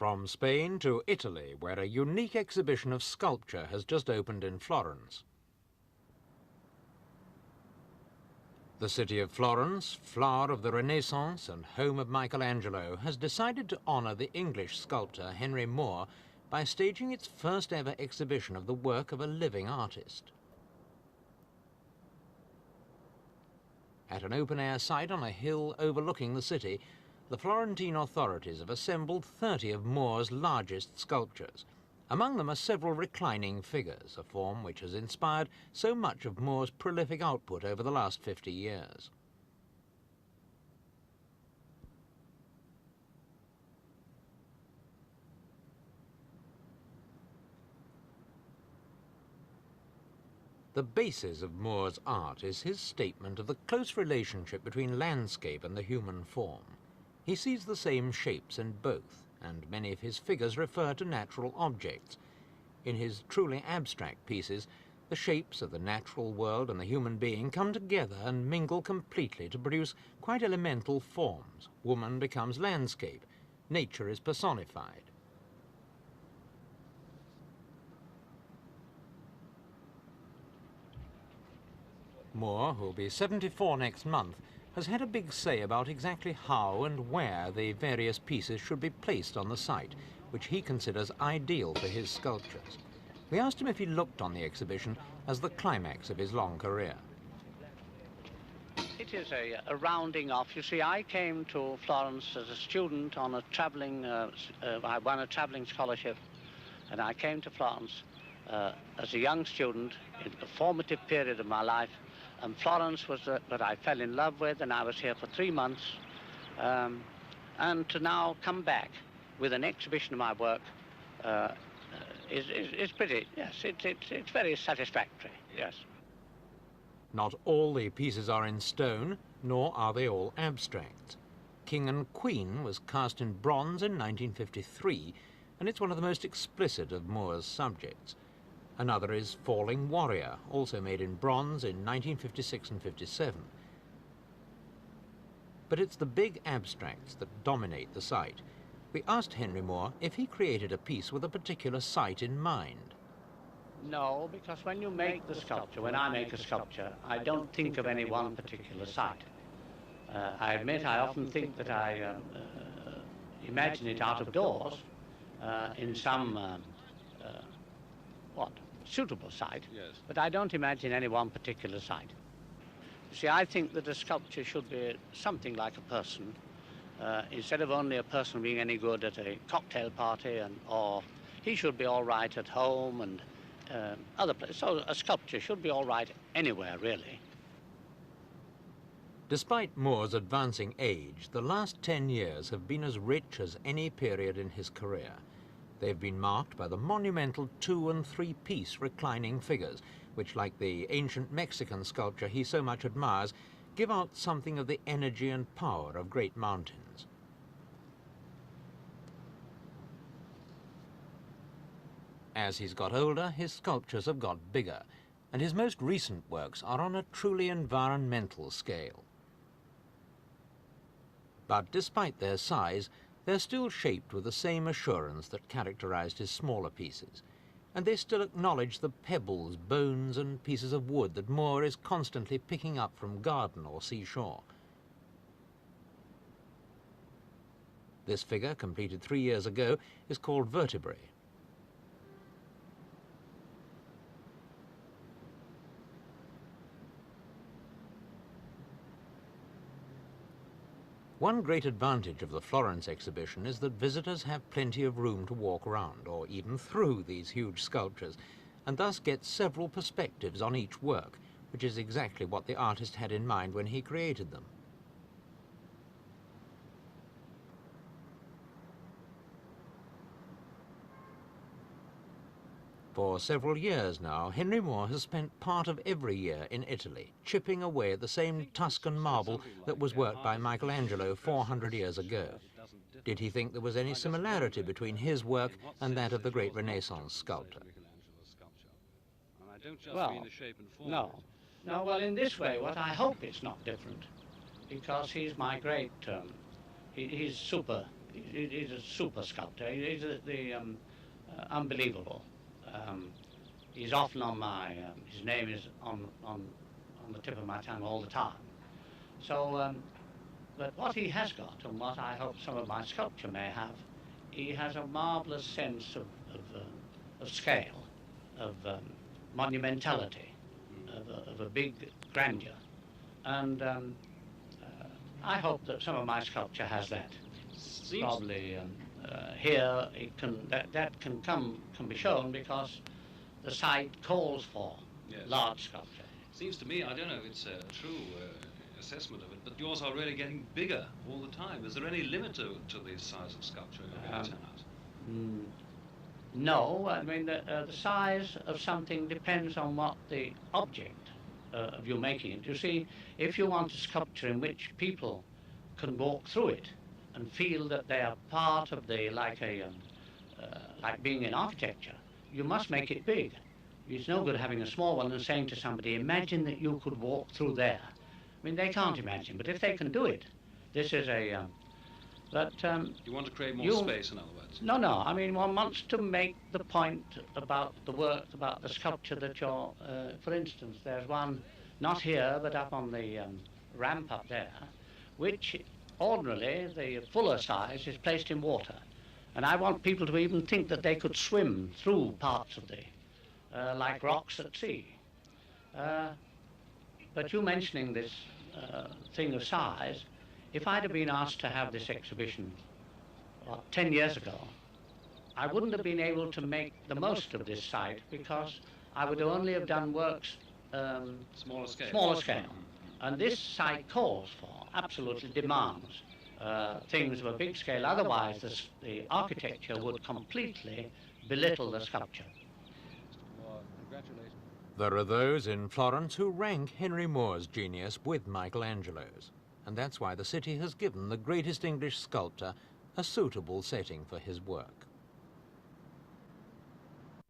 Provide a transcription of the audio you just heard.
From Spain to Italy, where a unique exhibition of sculpture has just opened in Florence. The city of Florence, flower of the Renaissance and home of Michelangelo, has decided to honor the English sculptor Henry Moore by staging its first ever exhibition of the work of a living artist. At an open-air site on a hill overlooking the city, the Florentine authorities have assembled 30 of Moore's largest sculptures. Among them are several reclining figures, a form which has inspired so much of Moore's prolific output over the last 50 years. The basis of Moore's art is his statement of the close relationship between landscape and the human form. He sees the same shapes in both, and many of his figures refer to natural objects. In his truly abstract pieces, the shapes of the natural world and the human being come together and mingle completely to produce quite elemental forms. Woman becomes landscape. Nature is personified. Moore, who will be 74 next month, has had a big say about exactly how and where the various pieces should be placed on the site, which he considers ideal for his sculptures. We asked him if he looked on the exhibition as the climax of his long career. It is a rounding off. You see, I came to Florence as a student on a traveling, I won a traveling scholarship, and I came to Florence as a young student in the formative period of my life. And Florence was what I fell in love with, and I was here for 3 months. And to now come back with an exhibition of my work is pretty, yes, it's very satisfactory, yes. Not all the pieces are in stone, nor are they all abstract. King and Queen was cast in bronze in 1953, and it's one of the most explicit of Moore's subjects. Another is Falling Warrior, also made in bronze in 1956 and 57. But it's the big abstracts that dominate the site. We asked Henry Moore if he created a piece with a particular site in mind. No, because when you make the sculpture, when I make a sculpture, I don't think of any one particular site. I admit I often think that I imagine it out of doors in some suitable site, yes. But I don't imagine any one particular site. You see, I think that a sculpture should be something like a person, instead of only a person being any good at a cocktail party, or he should be all right at home and other places. So a sculpture should be all right anywhere, really. Despite Moore's advancing age, the last 10 years have been as rich as any period in his career. They've been marked by the monumental 2- and 3-piece reclining figures, which, like the ancient Mexican sculpture he so much admires, give out something of the energy and power of great mountains. As he's got older, his sculptures have got bigger, and his most recent works are on a truly environmental scale. But despite their size, they're still shaped with the same assurance that characterized his smaller pieces, and they still acknowledge the pebbles, bones and pieces of wood that Moore is constantly picking up from garden or seashore. This figure, completed 3 years ago, is called Vertebrae. One great advantage of the Florence exhibition is that visitors have plenty of room to walk around, or even through these huge sculptures, and thus get several perspectives on each work, which is exactly what the artist had in mind when he created them. For several years now, Henry Moore has spent part of every year in Italy, chipping away at the same Tuscan marble that was worked by Michelangelo 400 years ago. Did he think there was any similarity between his work and that of the great Renaissance sculptor? Well, no. No, well, in this way, what I hope is not different, because he's my great, he's super he's a super sculptor. He's unbelievable. He's often on my, his name is on the tip of my tongue all the time. So, but what he has got, and what I hope some of my sculpture may have, he has a marvellous sense of scale, of monumentality, of a big grandeur. And I hope that some of my sculpture has that. Probably here it that can be shown because the site calls for large sculpture. Seems to me, I don't know if it's a true assessment of it, but yours are really getting bigger all the time. Is there any limit to the size of sculpture you're going to turn out? No, I mean the size of something depends on what the object of you making it. You see, if you want a sculpture in which people can walk through it and feel that they are part of the, like being in architecture, you must make it big. It's no good having a small one and saying to somebody, imagine that you could walk through there. I mean, they can't imagine, but if they can do it, this is a... you want to create more space, in other words? No, I mean, one wants to make the point about the work, about the sculpture that you're... for instance, there's one, not here, but up on the ramp up there, which ordinarily, the fuller size is placed in water. And I want people to even think that they could swim through parts of the... like rocks at sea. But you mentioning this thing of size, if I'd have been asked to have this exhibition 10 years ago, I wouldn't have been able to make the most of this site because I would only have done works smaller scale. And this site calls for, absolutely demands things of a big scale. Otherwise, the architecture would completely belittle the sculpture. There are those in Florence who rank Henry Moore's genius with Michelangelo's, and that's why the city has given the greatest English sculptor a suitable setting for his work.